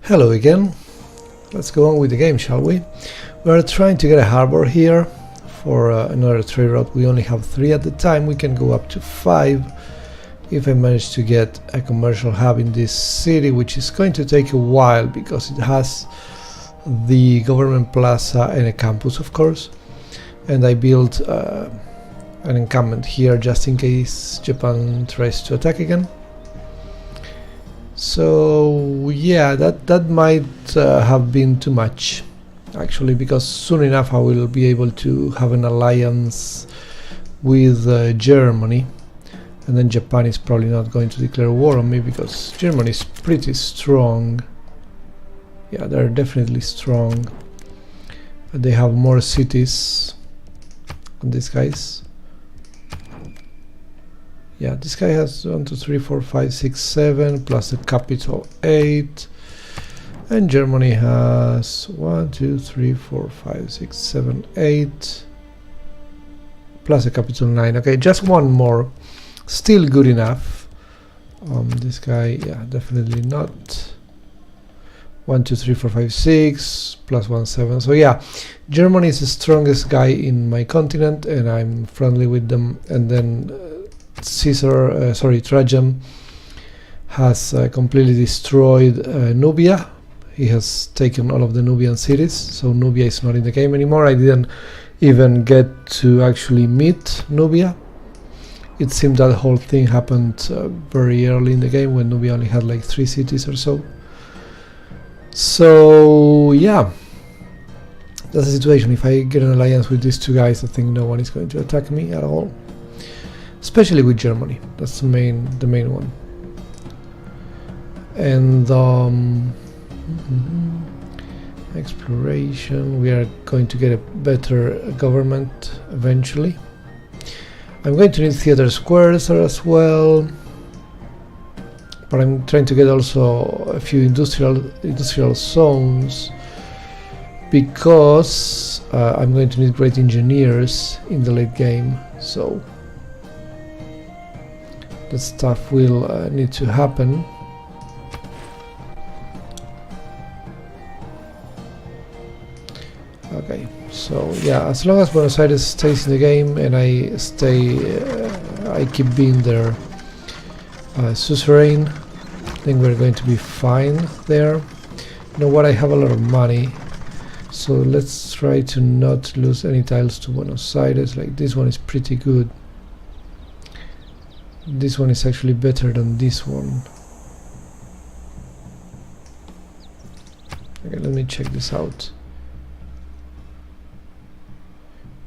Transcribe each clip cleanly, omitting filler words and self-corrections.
Hello again. Let's go on with the game, shall we? We're trying to get a harbor here for another trade route. We only have 3 at the time. We can go up to 5 if I manage to get a commercial hub in this city, which is going to take a while because it has the government plaza and a campus, of course. And I built an encampment here just in case Japan tries to attack again. So yeah, that might have been too much actually, because soon enough I will be able to have an alliance with Germany, and then Japan is probably not going to declare war on me because Germany is pretty strong. Yeah, they're definitely strong. They have more cities than these guys. Yeah, this guy has 1, 2, 3, 4, 5, 6, 7 plus the capital 8, and Germany has 1, 2, 3, 4, 5, 6, 7, 8 plus a capital 9. Okay, just one more, still good enough. This guy, yeah, definitely not. 1, 2, 3, 4, 5, 6 plus 1, 7. So yeah, Germany is the strongest guy in my continent, and I'm friendly with them. And then Trajan has completely destroyed Nubia. He has taken all of the Nubian cities, so Nubia is not in the game anymore. I didn't even get to actually meet Nubia. It seemed that whole thing happened very early in the game when Nubia only had like 3 cities or so. So yeah, that's the situation. If I get an alliance with these two guys, I think no one is going to attack me at all. Especially with Germany, that's the main one. And exploration, we are going to get a better government eventually. I'm going to need theater squares as well, but I'm trying to get also a few industrial zones, because I'm going to need great engineers in the late game. So that stuff will need to happen. Okay, so yeah, as long as Buenos Aires stays in the game and I keep being their suzerain, I think we're going to be fine there. You know what, I have a lot of money, so let's try to not lose any tiles to Buenos Aires. Like, this one is pretty good. This one is actually better than this one. Okay, let me check this out.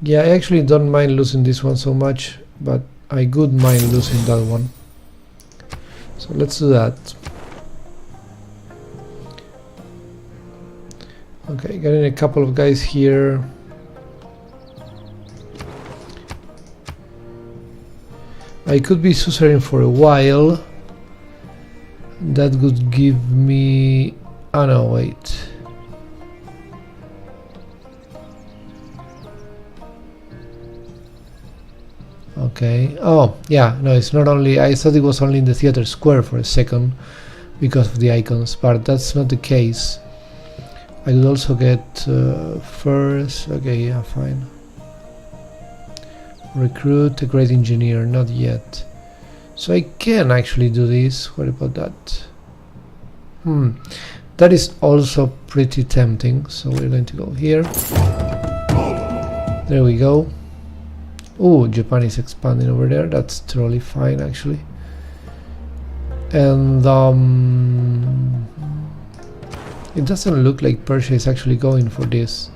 Yeah, I actually don't mind losing this one so much, but I could mind losing that one. So let's do that. Okay, getting a couple of guys here. I could be suzerain for a while. That would give me... oh no, wait. Okay. Oh, yeah, no, it's not only... I thought it was only in the theater square for a second because of the icons, but that's not the case. I could also get first... okay, yeah, fine. Recruit a great engineer, not yet. So I can actually do this. What about that? That is also pretty tempting. So we're going to go here. There we go. Oh, Japan is expanding over there. That's totally fine actually. And it doesn't look like Persia is actually going for this.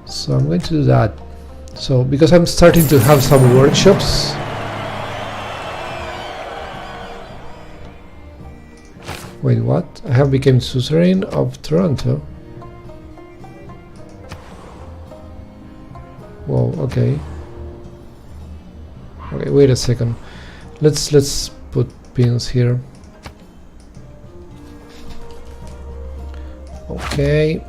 So I'm going to do that. So, because I'm starting to have some workshops. Wait, what? I have become suzerain of Toronto. Whoa, okay. Okay, wait a second. Let's put pins here. Okay.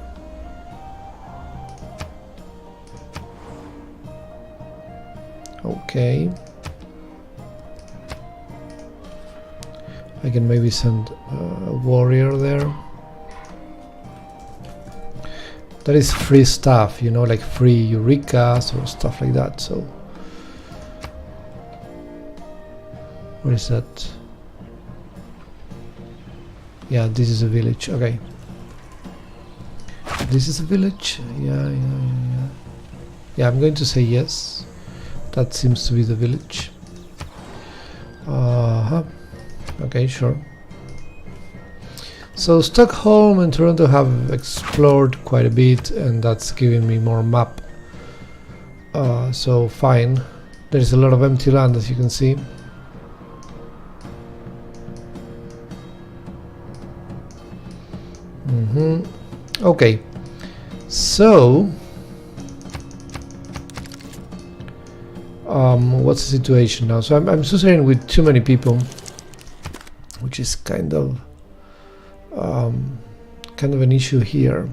Okay. I can maybe send a warrior there. that is free stuff, you know, like free Eurekas or stuff like that. So where is that? Yeah, this is a village. Okay, this is a village. Yeah. I'm going to say yes. That seems to be the village. Okay, sure. So Stockholm and Toronto have explored quite a bit, and that's giving me more map. So fine. There is a lot of empty land, as you can see. Okay, so what's the situation now? So I'm suzerain with too many people, which is kind of an issue here.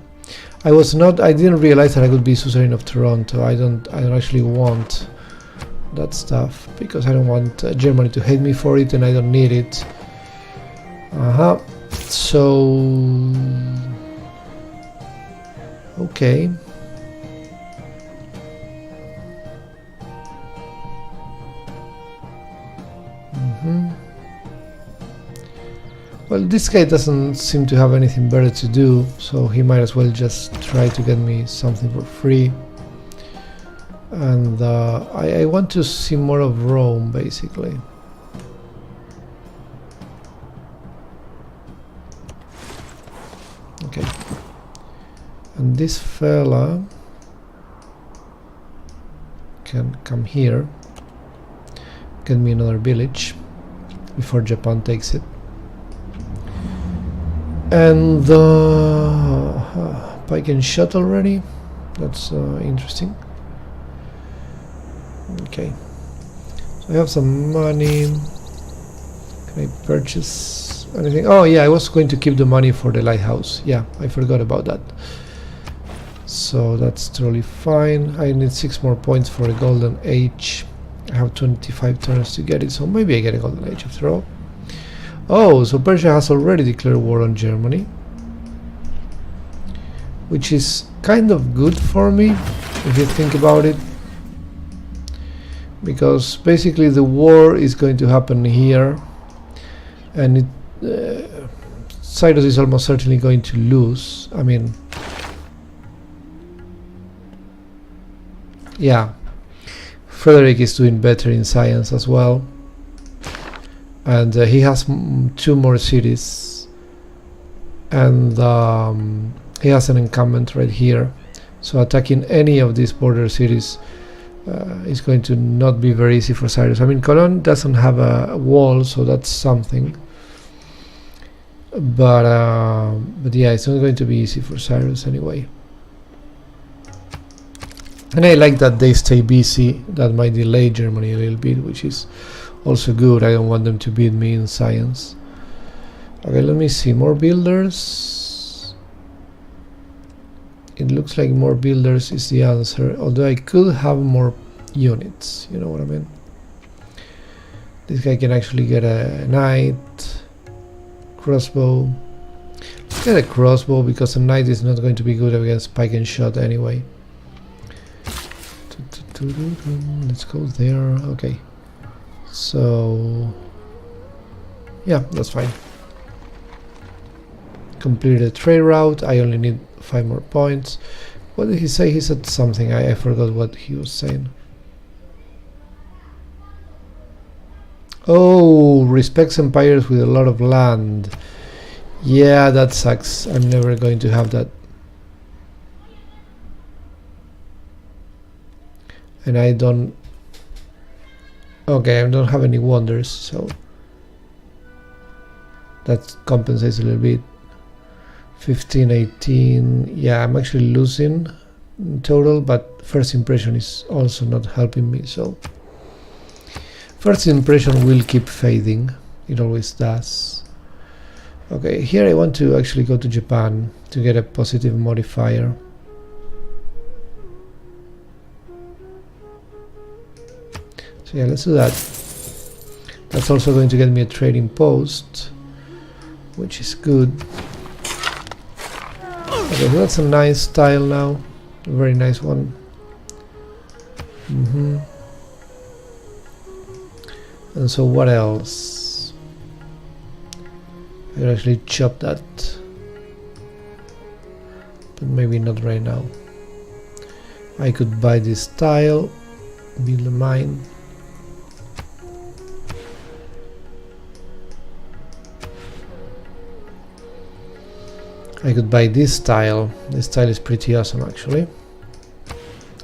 I didn't realize that I could be suzerain of Toronto. I don't actually want that stuff because I don't want Germany to hate me for it, and I don't need it. So okay. Well, this guy doesn't seem to have anything better to do, so he might as well just try to get me something for free. And I want to see more of Rome, basically. Okay. And this fella can come here, get me another village before Japan takes it. And pike and shot already. That's interesting. Okay, so I have some money. Can I purchase anything? Oh yeah, I was going to keep the money for the lighthouse. Yeah, I forgot about that. So that's totally fine. I need 6 more points for a golden age. I have 25 turns to get it, so maybe I get a golden age after all. Oh, so Persia has already declared war on Germany, which is kind of good for me if you think about it, because basically the war is going to happen here, and Cyrus is almost certainly going to lose. I mean, yeah, Frederick is doing better in science as well. And he has 2 more cities, and he has an encampment right here, so attacking any of these border cities is going to not be very easy for Cyrus. I mean, Cologne doesn't have a wall, so that's something, but yeah, it's not going to be easy for Cyrus anyway. And I like that they stay busy. That might delay Germany a little bit, which is also good. I don't want them to beat me in science. Okay, let me see. More builders. It looks like more builders is the answer, although I could have more units, you know what I mean. This guy can actually get a knight, crossbow. Let's get a crossbow because a knight is not going to be good against pike and shot anyway. Let's go there. Okay. So yeah, that's fine. Completed a trade route. I only need 5 more points. What did he say? He said something. I forgot what he was saying. Oh, respects empires with a lot of land. Yeah, that sucks. I'm never going to have that. And I don't... Okay, I don't have any wonders, so that compensates a little bit. 15, 18, yeah, I'm actually losing in total, but first impression is also not helping me, so first impression will keep fading, it always does. Okay, here I want to actually go to Japan to get a positive modifier. So yeah, let's do that. That's also going to get me a trading post, which is good. Okay, Okay, so that's a nice tile now, a very nice one. And so what else? I could actually chop that, but maybe not right now. I could buy this tile, build a mine. I could buy this tile. This tile is pretty awesome actually.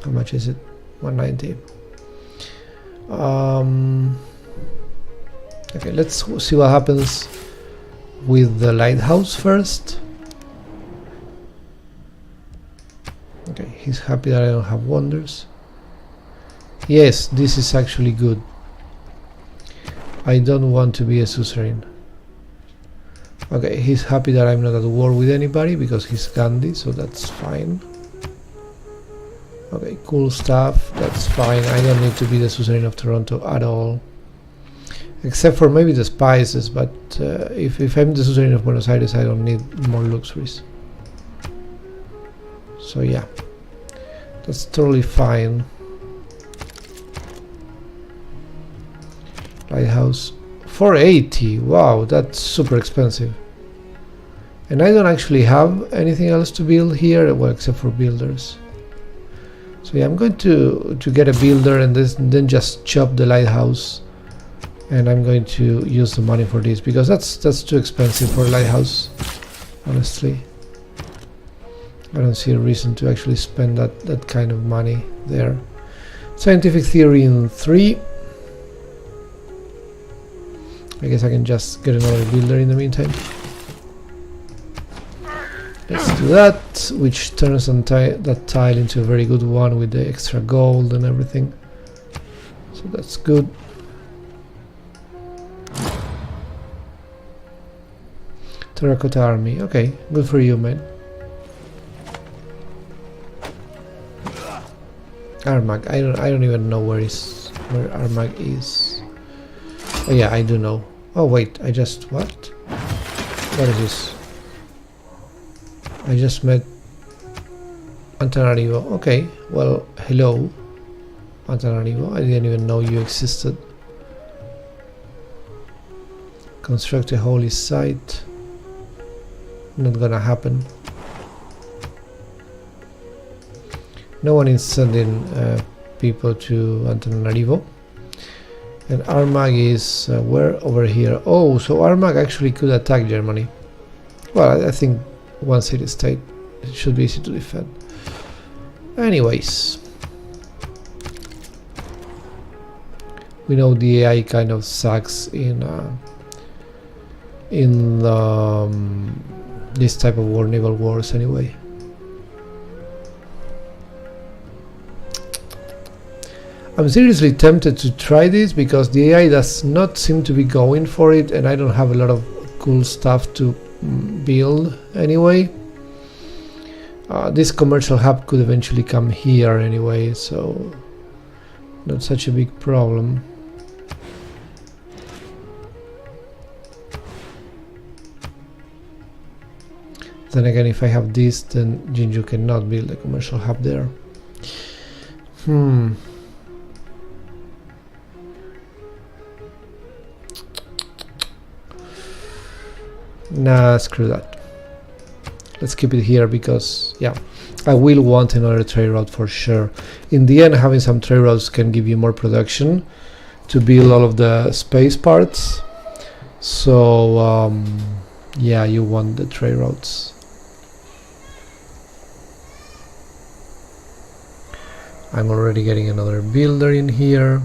How much is it? 190. Okay, let's see what happens with the lighthouse first. Okay, he's happy that I don't have wonders. Yes, this is actually good. I don't want to be a suzerain. Okay, he's happy that I'm not at war with anybody because he's Gandhi, so that's fine. Okay, cool stuff, that's fine. I don't need to be the suzerain of Toronto at all. Except for maybe the spices, but if I'm the suzerain of Buenos Aires, I don't need more luxuries. So yeah, that's totally fine. Lighthouse 480. Wow, that's super expensive. And I don't actually have anything else to build here, well, except for builders. So yeah, I'm going to get a builder and then just chop the lighthouse. And I'm going to use the money for this because that's too expensive for a lighthouse, honestly. I don't see a reason to actually spend that kind of money there. Scientific theory in 3. I guess I can just get another builder in the meantime. Let's do that, which turns that tile into a very good one with the extra gold and everything. So that's good. Terracotta army. Okay, good for you, man. Armagh. I don't even know where Armagh is. Oh yeah, I do know. Oh wait, I just what? What is this? I just met Antananarivo. Okay, well, hello, Antananarivo. I didn't even know you existed. Construct a holy site. Not gonna happen. No one is sending people to Antananarivo. And Armagh is where? Over here. Oh, so Armagh actually could attack Germany. Well, I think one city-state, it should be easy to defend. Anyways, we know the AI kind of sucks in this type of war, naval wars anyway. I'm seriously tempted to try this because the AI does not seem to be going for it and I don't have a lot of cool stuff to build anyway. This commercial hub could eventually come here anyway, so not such a big problem. Then again, if I have this, then Jinju cannot build a commercial hub there. Nah, screw that. Let's keep it here because, yeah, I will want another trade route for sure. In the end, having some trade routes can give you more production to build all of the space parts. So, yeah, you want the trade routes. I'm already getting another builder in here.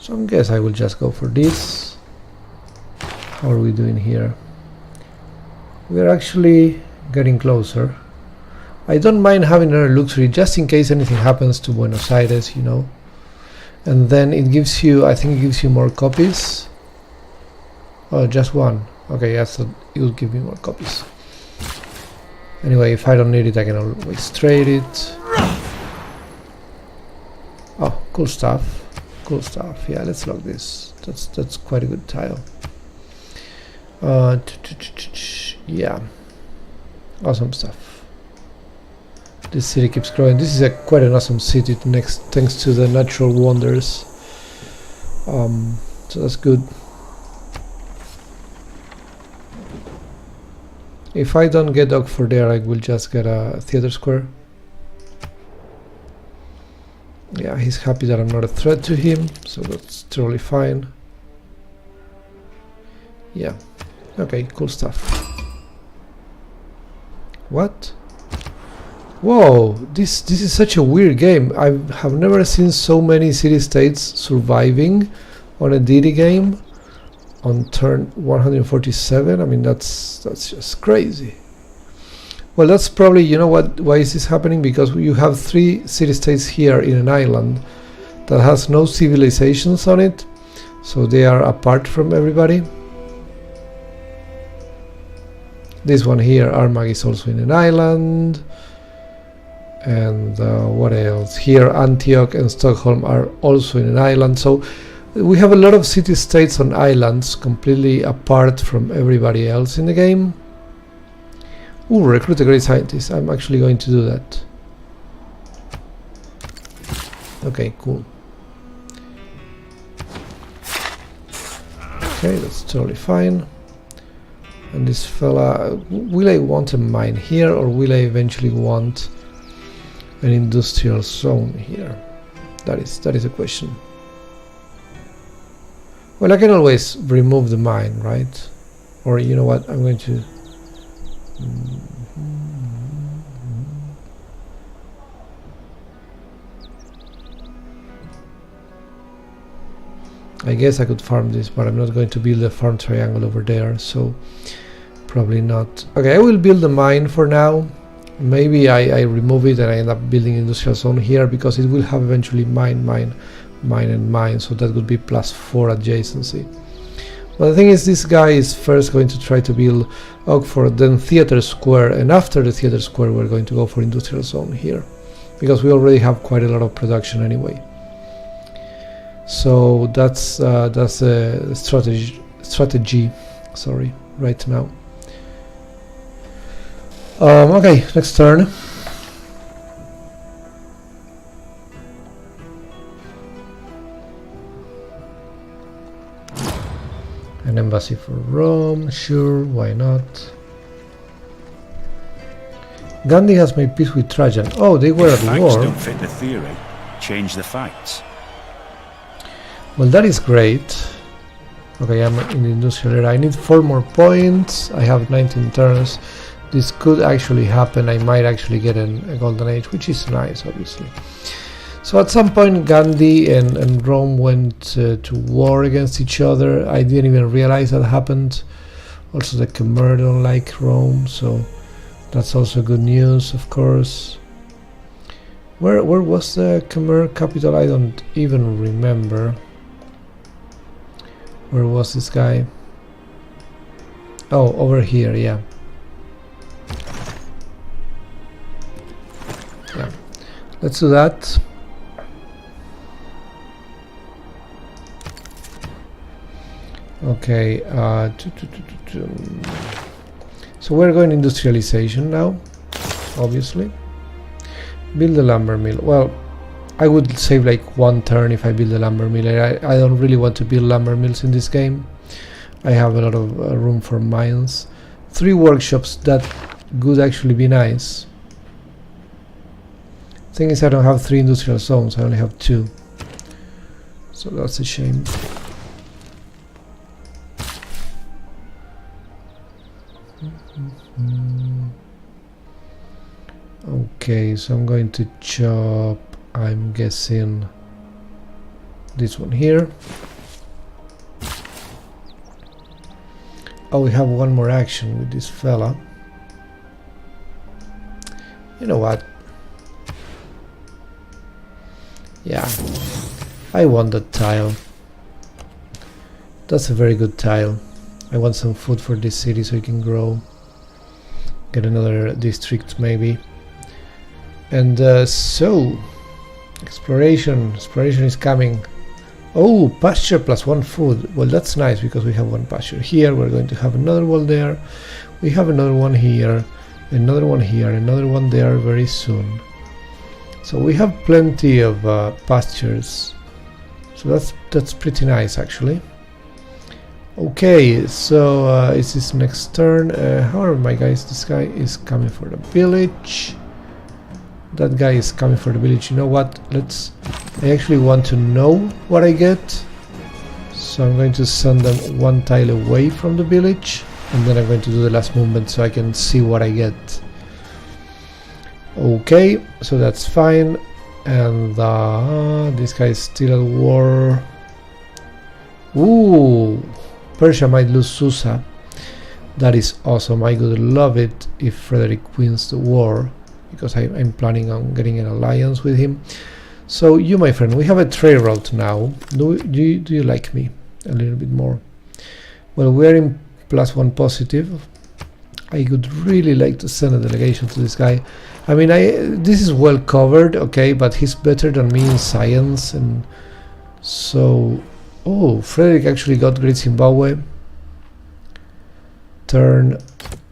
So I guess I will just go for this. How are we doing here? We're actually getting closer. I don't mind having another luxury just in case anything happens to Buenos Aires, you know. And then it gives you, I think it gives you more copies. Oh, just one. Okay, I thought it would give me more copies. Anyway, if I don't need it, I can always trade it. Oh, cool stuff. Cool stuff. Yeah, let's log this. That's quite a good tile. Yeah, awesome stuff. This city keeps growing. This is quite an awesome city thanks to the natural wonders. So that's good. If I don't get Oxford there, I will just get a theater square. Yeah, he's happy that I'm not a threat to him, so that's totally fine. Yeah, okay, cool stuff. What? Whoa, this is such a weird game. I have never seen so many city-states surviving on a Deity game on turn 147. I mean, that's just crazy. Well, that's probably, you know what, why is this happening? Because you have 3 city-states here in an island that has no civilizations on it, so they are apart from everybody. This one here, Armagh, is also in an island. And what else? Here, Antioch and Stockholm are also in an island. So we have a lot of city-states on islands, completely apart from everybody else in the game. Ooh, recruit a great scientist. I'm actually going to do that. Okay, cool. Okay, that's totally fine. And this fella, will I want a mine here, or will I eventually want an industrial zone here? That is a question. Well, I can always remove the mine, right? Or you know what, I'm going to I guess I could farm this, but I'm not going to build a farm triangle over there, so probably not. Okay, I will build a mine for now. Maybe I remove it and I end up building industrial zone here, because it will have eventually mine, so that would be +4 adjacency. Well, the thing is, this guy is first going to try to build Oxford, then theater square, and after the theater square we're going to go for industrial zone here, because we already have quite a lot of production anyway. So that's a strategy. Sorry, right now. Okay, next turn. An embassy for Rome, sure, why not? Gandhi has made peace with Trajan. Oh, they were at war. Facts don't fit the theory. Change the facts. Well, that is great. Okay, I'm in the industrial era. I need 4 more points. I have 19 turns. This could actually happen. I might actually get a golden age, which is nice, obviously. So at some point Gandhi and Rome went to war against each other. I didn't even realize that happened. Also the Khmer don't like Rome, so that's also good news, of course. Where was the Khmer capital? I don't even remember. Where was this guy? Oh, over here, yeah. Yeah. Let's do that. Okay, so we're going industrialization now, obviously. Build a lumber mill. Well, I would save like 1 turn if I build a lumber mill. I don't really want to build lumber mills in this game. I have a lot of room for mines. 3 workshops, that would actually be nice. Thing is, I don't have 3 industrial zones, I only have 2. So that's a shame. Okay, so I'm going to chop, I'm guessing, this one here. Oh, we have 1 more action with this fella. You know what? Yeah, I want that tile. That's a very good tile. I want some food for this city so it can grow. Get another district maybe. And so exploration is coming. Oh, pasture +1 food. Well, that's nice because we have 1 pasture here. We're going to have another one there. We have another one here, another one here, another one there very soon. So we have plenty of pastures. So that's pretty nice actually. Okay, so it's his next turn. However, my guys, this guy is coming for the village. That guy is coming for the village. You know what? I actually want to know what I get. So I'm going to send them one tile away from the village, and then I'm going to do the last movement so I can see what I get. Okay, so that's fine. And this guy is still at war. Ooh, Persia might lose Susa. That is awesome. I would love it if Frederick wins the war, because I'm planning on getting an alliance with him. So you, my friend, we have a trade route now. Do you like me a little bit more? Well, we're in +1 positive. I would really like to send a delegation to this guy. I mean, this is well covered, okay, but he's better than me in science, and so... Oh, Frederick actually got Great Zimbabwe. Turn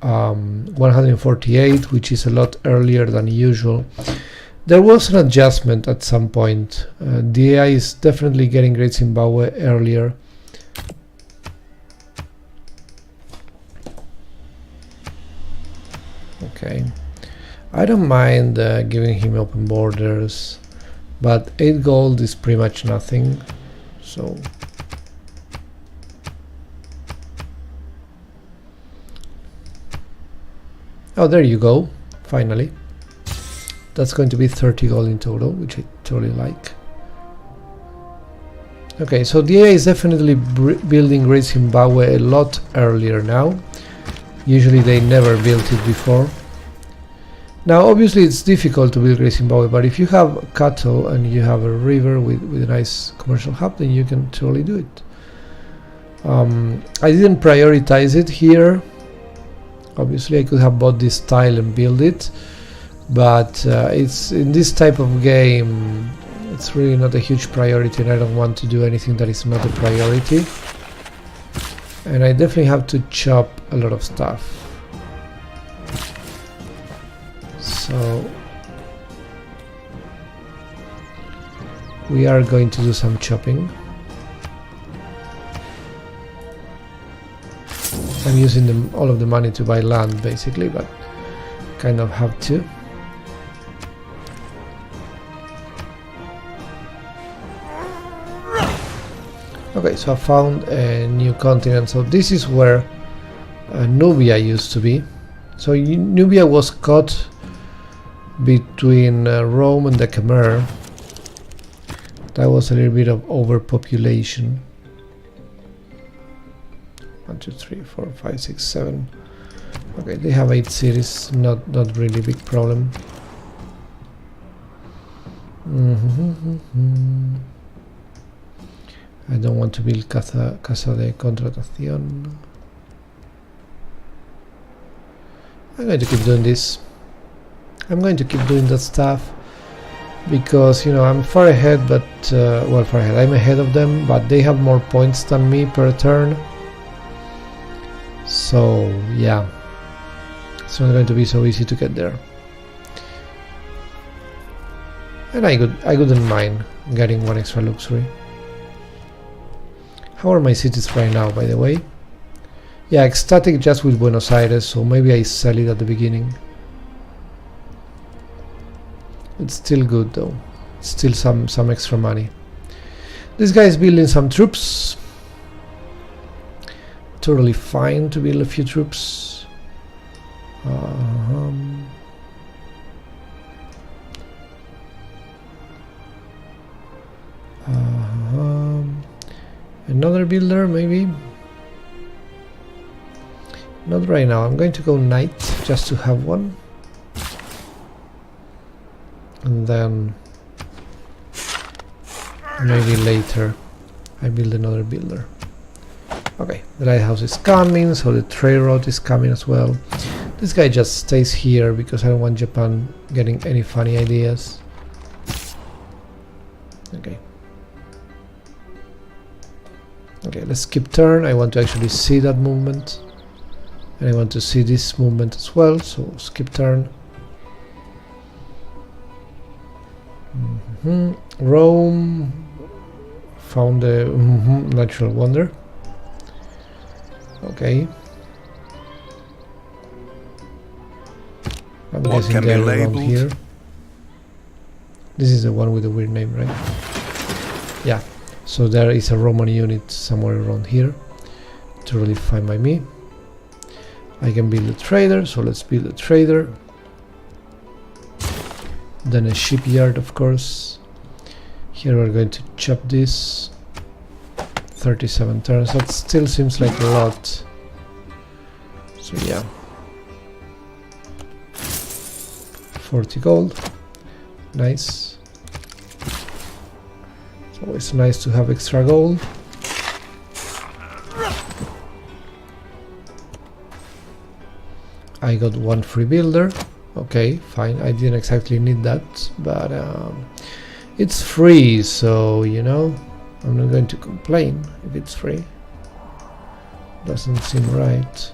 148, which is a lot earlier than usual. There was an adjustment at some point. The AI is definitely getting Great Zimbabwe earlier. Okay, I don't mind giving him open borders, but 8 gold is pretty much nothing. So oh, there you go, finally. That's going to be 30 gold in total, which I totally like. Okay, so the AI is definitely building Great Zimbabwe a lot earlier now. Usually they never built it before. Now obviously it's difficult to build Great Zimbabwe, but if you have cattle and you have a river with a nice commercial hub, then you can totally do it. I didn't prioritize it here. Obviously I could have bought this tile and build it, but it's in this type of game it's really not a huge priority, and I don't want to do anything that is not a priority. And I definitely have to chop a lot of stuff. So we are going to do some chopping. I'm using all of the money to buy land basically, but kind of have to. Okay, so I found a new continent. So this is where Nubia used to be. So Nubia was caught between Rome and the Khmer. That was a little bit of overpopulation. 1, 2, 3, 4, 5, 6, 7. Okay, they have 8 cities. Not really big problem. I don't want to build casa de contratación. I'm going to keep doing this. I'm going to keep doing that stuff because, you know, I'm far ahead, but well, far ahead. I'm ahead of them, but they have more points than me per turn. So yeah, it's not going to be so easy to get there. And I wouldn't mind getting 1 extra luxury. How are my cities right now, by the way? Yeah, ecstatic just with Buenos Aires, so maybe I sell it at the beginning. It's still good though. Still some extra money. This guy is building some troops. Totally fine to build a few troops. Another builder maybe. Not right now. I'm going to go knight just to have one, and then maybe later I build another builder. Okay, the lighthouse is coming, so the trade route is coming as well. This guy just stays here because I don't want Japan getting any funny ideas. Okay. Okay, let's skip turn. I want to actually see that movement. and I want to see this movement as well, so skip turn. Rome found a natural wonder. Okay. I'm What guessing can be they're around labeled? here. This is the one with the weird name, right? Yeah. So there is a Roman unit somewhere around here. Totally fine by me. I can build a trader, so let's build a trader. Then a shipyard, of course. Here we're going to chop this. 37 turns. That still seems like a lot. So yeah. 40 gold. Nice. It's always nice to have extra gold. I got one free builder. Okay, fine. I didn't exactly need that, but it's free, so you know, I'm not going to complain if it's free. Doesn't seem right.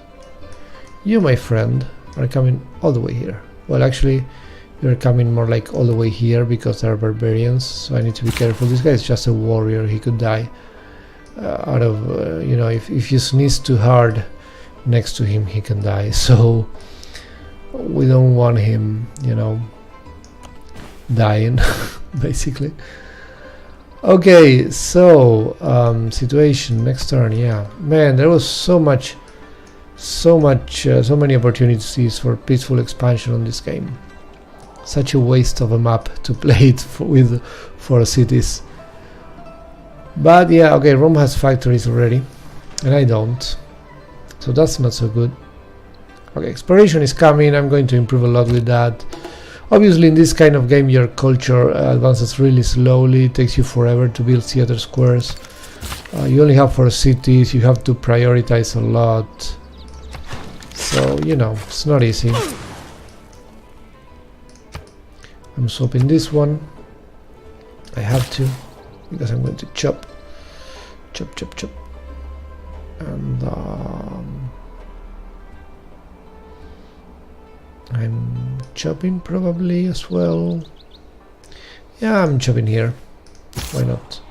You, my friend, are coming all the way here. Well, actually, you're coming more like all the way here because they're barbarians, so I need to be careful. This guy is just a warrior. He could die out of, you know, if you sneeze too hard next to him, he can die. So we don't want him, you know, dying, basically. Okay, so situation next turn. Yeah, man, there was so many opportunities for peaceful expansion on this game. Such a waste of a map to play it with 4 cities. But yeah, okay, Rome has factories already, and I don't, so that's not so good. Okay, exploration is coming. I'm going to improve a lot with that. Obviously, in this kind of game, your culture advances really slowly. It takes you forever to build theater squares. You only have 4 cities. You have to prioritize a lot. So, you know, it's not easy. I'm swapping this one. I have to, because I'm going to chop. And I'm chopping probably as well. Yeah, I'm chopping here. Why not?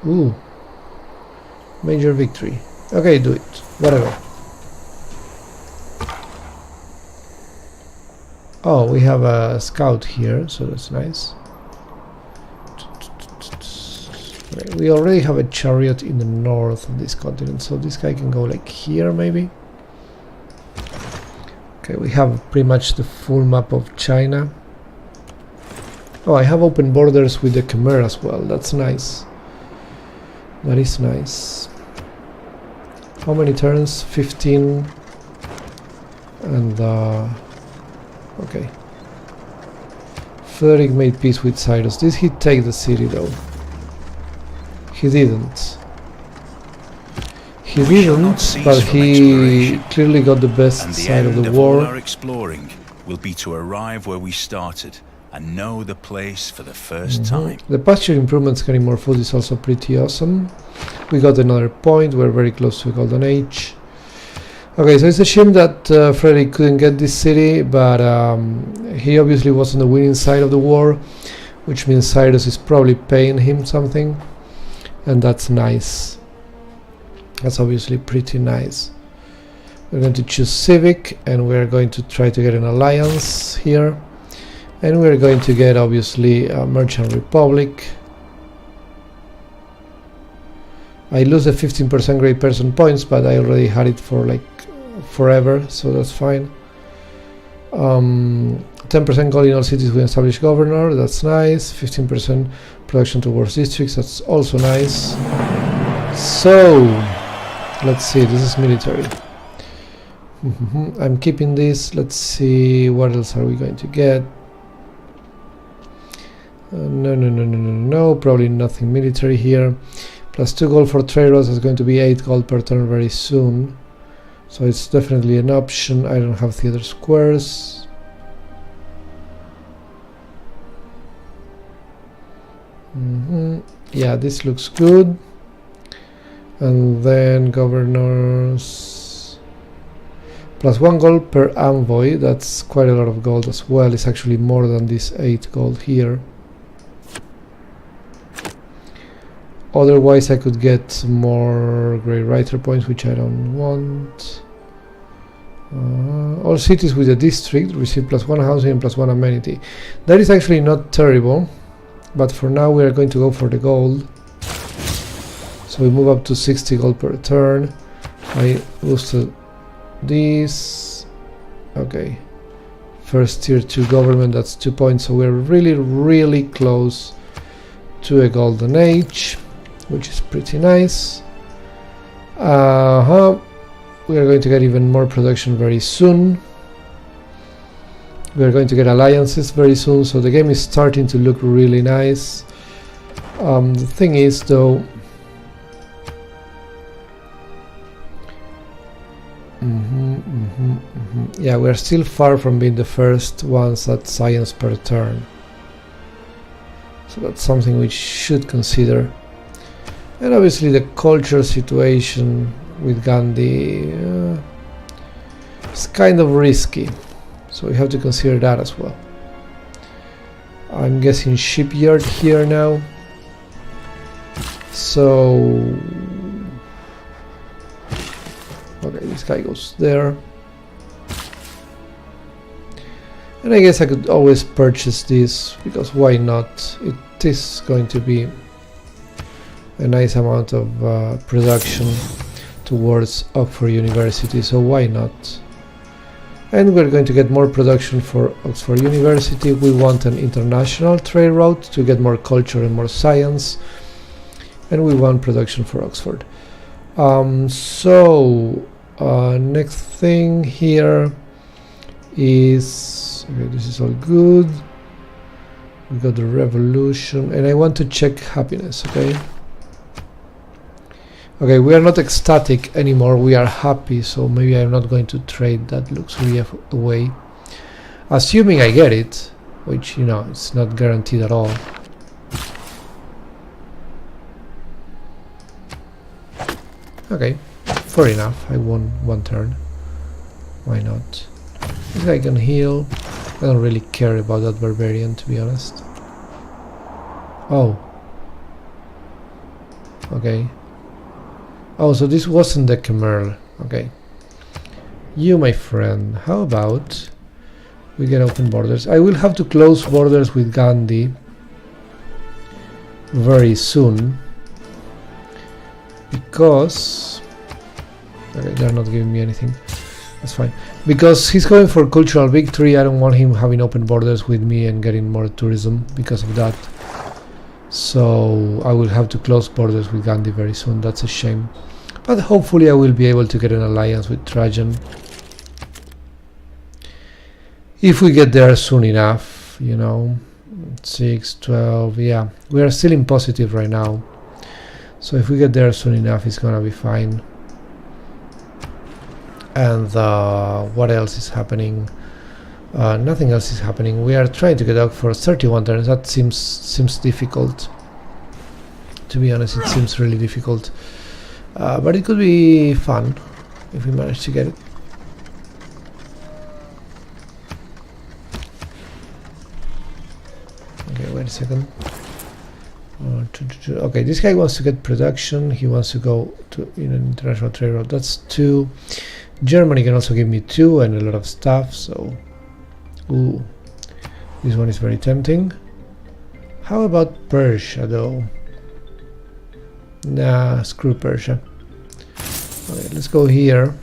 Ooh. Major victory. Okay, do it. Whatever. Oh, we have a scout here, so that's nice. Okay, we already have a chariot in the north of this continent, so this guy can go like here maybe. Okay, we have pretty much the full map of China. Oh, I have open borders with the Khmer as well. That's nice. That is nice. How many turns? 15. And okay. Frederick made peace with Cyrus. Did he take the city though? He didn't. He didn't, but he clearly got the best side of the war. All our exploring will be to arrive where we started and know the place for the first time. The pasture improvements getting more food is also pretty awesome. We got another point. We're very close to a golden age. Okay, so it's a shame that Frederick couldn't get this city, but he obviously was on the winning side of the war, which means Cyrus is probably paying him something, and that's nice. That's obviously pretty nice. We're going to choose civic, and we're going to try to get an alliance here, and we're going to get obviously a merchant republic. I lose the 15% great person points, but I already had it for like forever, so that's fine. 10% gold in all cities with established governor, that's nice. 15% production towards districts, that's also nice. So let's see, this is military. I'm keeping this. Let's see, what else are we going to get? No, probably nothing military here. Plus 2 gold for trade routes is going to be 8 gold per turn very soon. So it's definitely an option. I don't have theater squares. Yeah, this looks good. And then governors. Plus 1 gold per envoy. That's quite a lot of gold as well. It's actually more than this 8 gold here. Otherwise I could get more Grey Writer points, which I don't want. All cities with a district receive plus 1 housing and plus 1 amenity. That is actually not terrible, but for now we are going to go for the gold. So we move up to 60 gold per turn. I boosted this. Okay. First tier 2 government, that's 2 points, so we're really close to a golden age, which is pretty nice. We are going to get even more production very soon. We are going to get alliances very soon, so the game is starting to look really nice. The thing is, though, yeah, we are still far from being the first ones at science per turn. So that's something we should consider. And obviously the culture situation with Gandhi is kind of risky, so we have to consider that as well. I'm guessing shipyard here now, so okay, this guy goes there, and I guess I could always purchase this, because why not? It is going to be a nice amount of production towards Oxford University, so why not? And we're going to get more production for Oxford University. We want an international trade route to get more culture and more science, and we want production for Oxford. Next thing here is, okay, this is all good. We got the revolution, and I want to check happiness. Okay, we are not ecstatic anymore, we are happy, so maybe I'm not going to trade that luxury away. Assuming I get it, which, you know, it's not guaranteed at all. Okay, fair enough, I won 1 turn. Why not? This guy can heal. I don't really care about that barbarian, to be honest. Oh. Okay. Oh, so this wasn't the Khmer. Okay. You, my friend, how about we get open borders? I will have to close borders with Gandhi very soon, because okay, they're not giving me anything. That's fine. Because he's going for cultural victory, I don't want him having open borders with me and getting more tourism because of that. So I will have to close borders with Gandhi very soon. That's a shame. But hopefully I will be able to get an alliance with Trajan. If we get there soon enough, you know. 6, 12, yeah. We are still in positive right now. So if we get there soon enough, it's gonna be fine. And what else is happening? Nothing else is happening. We are trying to get out for 31 turns. That seems difficult. To be honest, it seems really difficult. But it could be fun if we manage to get it. Okay, wait a second. Okay, this guy wants to get production. He wants to go to an international trade route. That's 2. Germany can also give me 2 and a lot of stuff, so ooh, this one is very tempting. How about Persia though? Nah, screw Persia. Okay, let's go here.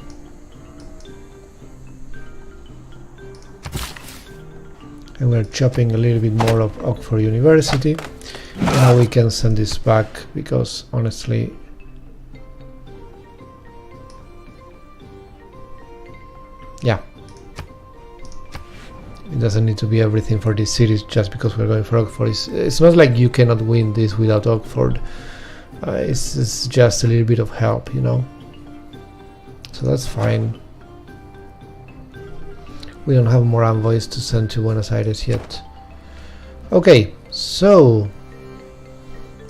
And we're chopping a little bit more of Oxford University. Now we can send this back, because honestly, yeah, it doesn't need to be everything for this series just because we're going for Oxford. It's not like you cannot win this without Oxford. It's just a little bit of help, you know. So that's fine. We don't have more envoys to send to Buenos Aires yet. Okay, so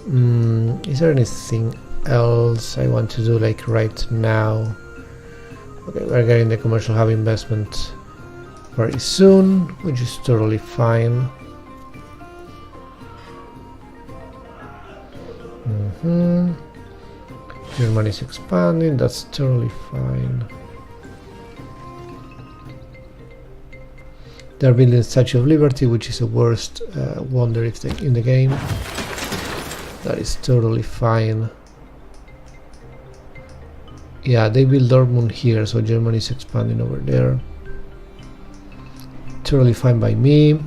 is there anything else I want to do like right now? Okay, we're getting the commercial hub investment very soon, which is totally fine. Germany is expanding, that's totally fine. They're building Statue of Liberty, which is the worst wonder if they, in the game. That is totally fine. Yeah, they build Dortmund here, so Germany is expanding over there. Totally fine by me.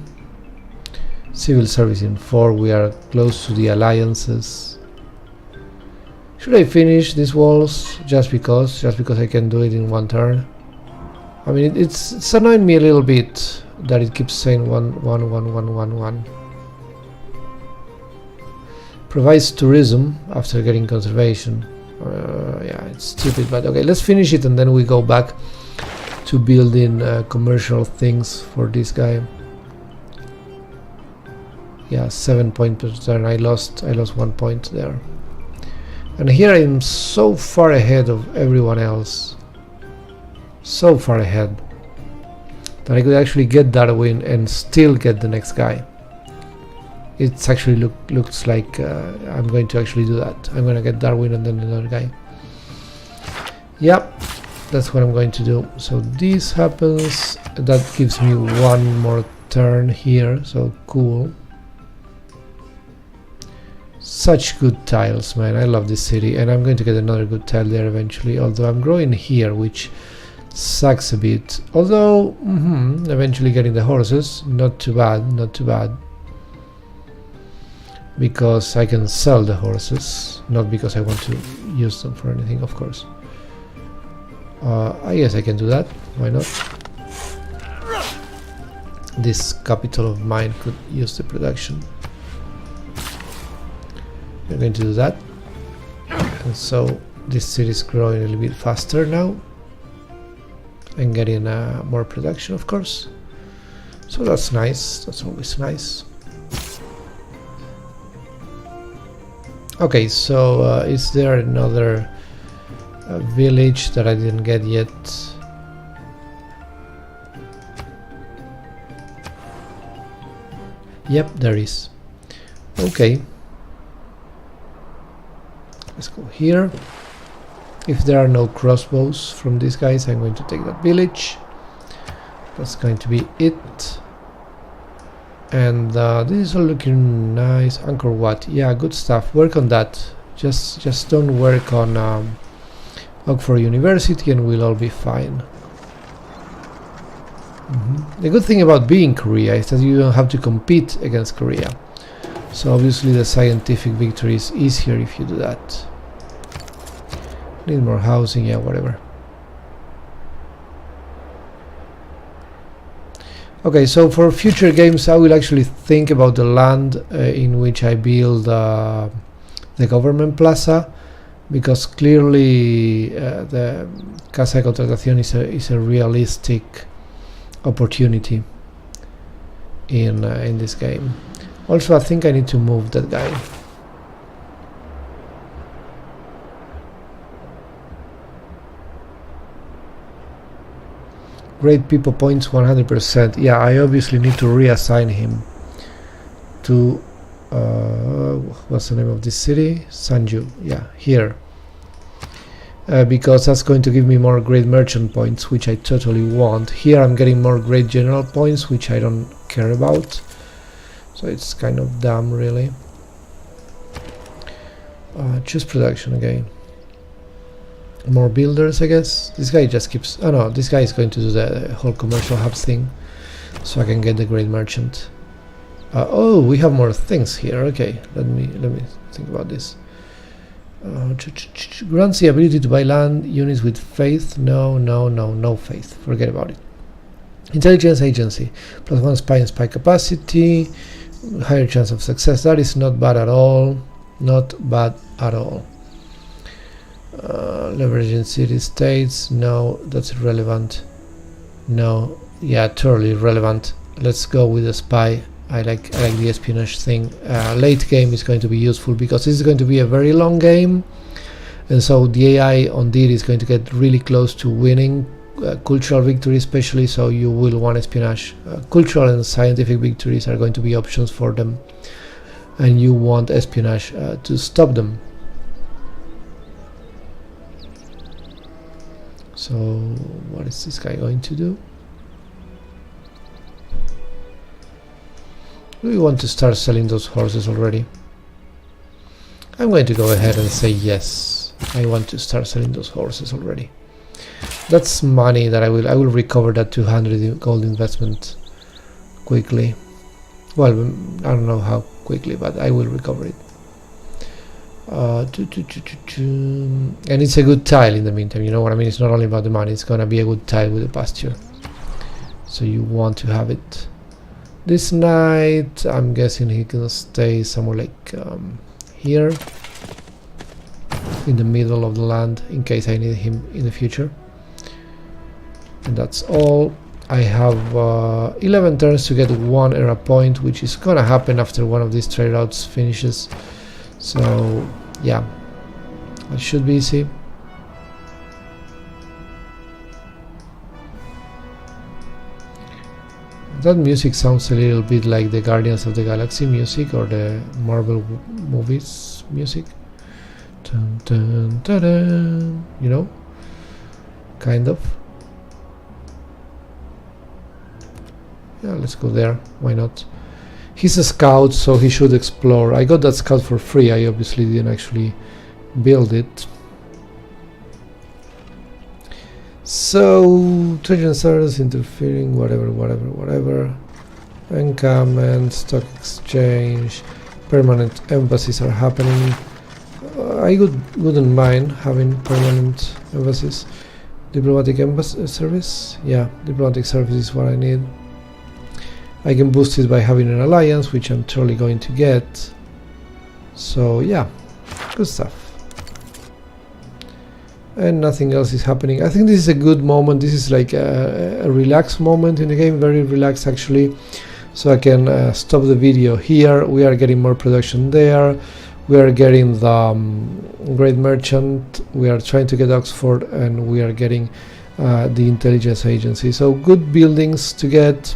Civil service in 4, we are close to the alliances. Should I finish these walls just because I can do it in one turn? I mean, it's annoying me a little bit that it keeps saying 1. Provides tourism after getting conservation. Yeah, it's stupid, but okay, let's finish it and then we go back to building commercial things for this guy. Yeah, 7 point per turn. I lost 1 point there. And here I'm so far ahead of everyone else. So far ahead that I could actually get Darwin and still get the next guy. It's actually looks like I'm going to actually do that. I'm going to get Darwin and then another guy. Yep, that's what I'm going to do. So this happens. That gives me 1 more turn here. So cool. Such good tiles, man. I love this city, and I'm going to get another good tile there eventually. Although I'm growing here, which sucks a bit. Although eventually getting the horses, not too bad, not too bad. Because I can sell the horses, not because I want to use them for anything, of course. I guess I can do that. Why not? This capital of mine could use the production. We're going to do that, and so this city is growing a little bit faster now and getting more production, of course. So that's nice. That's always nice. Okay, so is there another village that I didn't get yet? Yep, there is. Okay. Let's go here. If there are no crossbows from these guys, I'm going to take that village. That's going to be it. And this is all looking nice. Angkor Wat, yeah, good stuff. Work on that. Just don't work on Oxford University, and we'll all be fine. The good thing about being Korea is that you don't have to compete against Korea. So obviously the scientific victory is easier if you do that. Need more housing, yeah, whatever. Okay, so for future games I will actually think about the land in which I build the government plaza, because clearly the Casa de Contratación is a realistic opportunity in this game. Also, I think I need to move that guy. Great people points 100%. Yeah, I obviously need to reassign him to what's the name of this city? Sanju. Yeah, here. Because that's going to give me more great merchant points, which I totally want. Here I'm getting more great general points, which I don't care about. So it's kind of dumb, really. Choose production again. More builders, I guess. This guy just keeps... Oh no, this guy is going to do the whole commercial hubs thing, so I can get the great merchant. Oh, we have more things here. Okay, let me think about this. Grants the ability to buy land units with faith. No faith. Forget about it. Intelligence agency. +1 spy and spy capacity. Higher chance of success. That is not bad at all. Not bad at all. Leveraging city states. No, that's irrelevant. No, yeah, totally irrelevant. Let's go with the spy. I like the espionage thing. Late game is going to be useful because this is going to be a very long game, and so the AI on Deity is going to get really close to winning cultural victory, especially. So you will want espionage. Cultural and scientific victories are going to be options for them, and you want espionage to stop them. So what is this guy going to do? We want to start selling those horses already. I'm going to go ahead and say yes. I want to start selling those horses already. That's money that I will recover that 200 gold investment quickly. Well, I don't know how quickly, but I will recover it. And it's a good tile in the meantime, you know what I mean? It's not only about the money, it's gonna be a good tile with the pasture. So you want to have it. This night, I'm guessing he can stay somewhere like here, in the middle of the land, in case I need him in the future. And that's all. I have 11 turns to get 1 era point, which is gonna happen after one of these trade routes finishes. So yeah, it should be easy. That music sounds a little bit like the Guardians of the Galaxy music or the Marvel movies music. Dun, dun, dun, dun, you know, kind of. Yeah, let's go there. Why not? He's a scout, so he should explore. I got that scout for free. I obviously didn't actually build it. So, Trojan service interfering, whatever. Encampment, stock exchange, permanent embassies are happening. I wouldn't mind having permanent embassies. Diplomatic service? Yeah, diplomatic service is what I need. I can boost it by having an alliance, which I'm totally going to get. So yeah, good stuff. And nothing else is happening. I think this is a good moment. This is like a relaxed moment in the game, very relaxed actually. So I can stop the video here. We are getting more production there. We are getting the Great Merchant. We are trying to get Oxford, and we are getting the intelligence agency. So good buildings to get.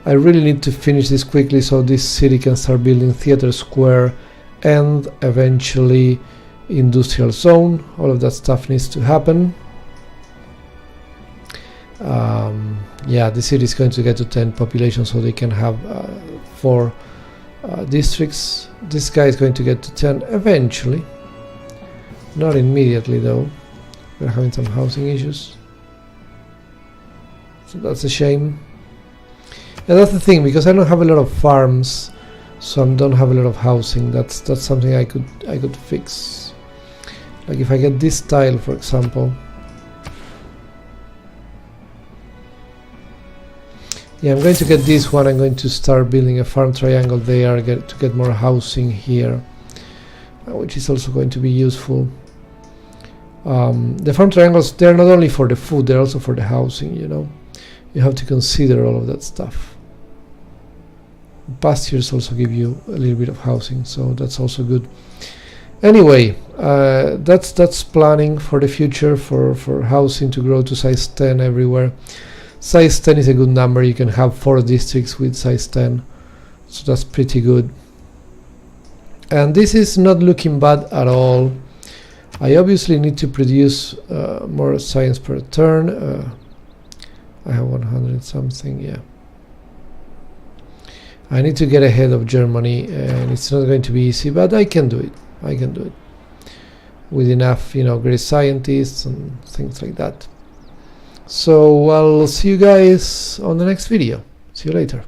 I really need to finish this quickly so this city can start building Theater Square and eventually Industrial Zone. All of that stuff needs to happen. Yeah, the city is going to get to 10 population, so they can have 4 districts. This guy is going to get to 10 eventually. Not immediately though. We're having some housing issues. So that's a shame. And that's the thing, because I don't have a lot of farms, so I don't have a lot of housing. That's something I could fix. Like if I get this tile, for example. Yeah, I'm going to get this one. I'm going to start building a farm triangle there to get more housing here, which is also going to be useful. The farm triangles, they're not only for the food, they're also for the housing, you know. You have to consider all of that stuff. Pastures also give you a little bit of housing, so that's also good. Anyway, that's planning for the future, for housing to grow to size 10 everywhere. Size 10 is a good number. You can have 4 districts with size 10, so that's pretty good. And this is not looking bad at all. I obviously need to produce more science per turn. I have 100 something, yeah. I need to get ahead of Germany, and it's not going to be easy, but I can do it. I can do it with enough, you know, great scientists and things like that. So I'll see you guys on the next video. See you later.